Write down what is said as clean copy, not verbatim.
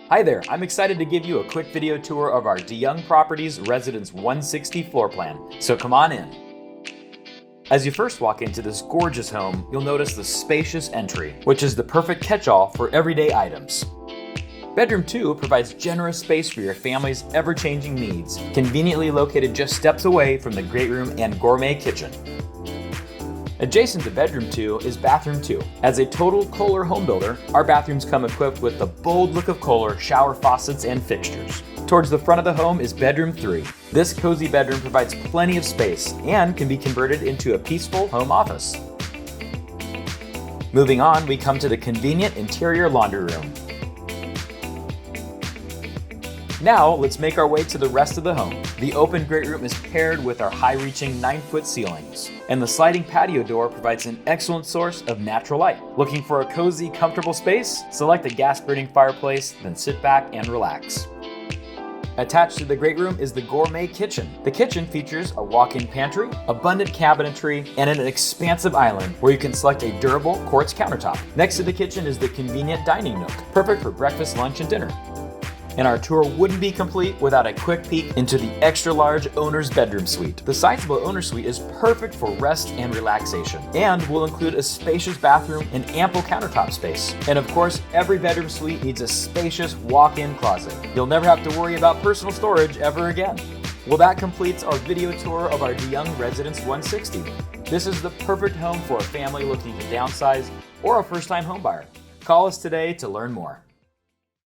Hi there, I'm excited to give you a quick video tour of our DeYoung Properties Residence 160 floor plan, so come on in. As you first walk into this gorgeous home, you'll notice the spacious entry, which is the perfect catch-all for everyday items. Bedroom 2 provides generous space for your family's ever-changing needs, conveniently located just steps away from the great room and gourmet kitchen. Adjacent to Bedroom 2 is Bathroom 2. As a total Kohler home builder, our bathrooms come equipped with the bold look of Kohler shower faucets and fixtures. Towards the front of the home is Bedroom 3. This cozy bedroom provides plenty of space and can be converted into a peaceful home office. Moving on, we come to the convenient interior laundry room. Now, let's make our way to the rest of the home. The open great room is paired with our high-reaching 9-foot ceilings, and the sliding patio door provides an excellent source of natural light. Looking for a cozy, comfortable space? Select a gas-burning fireplace, then sit back and relax. Attached to the great room is the gourmet kitchen. The kitchen features a walk-in pantry, abundant cabinetry, and an expansive island where you can select a durable quartz countertop. Next to the kitchen is the convenient dining nook, perfect for breakfast, lunch, and dinner. And our tour wouldn't be complete without a quick peek into the extra-large owner's bedroom suite. The sizable owner suite is perfect for rest and relaxation, and will include a spacious bathroom and ample countertop space. And of course, every bedroom suite needs a spacious walk-in closet. You'll never have to worry about personal storage ever again. Well, that completes our video tour of our DeYoung Residence 160. This is the perfect home for a family looking to downsize or a first-time homebuyer. Call us today to learn more.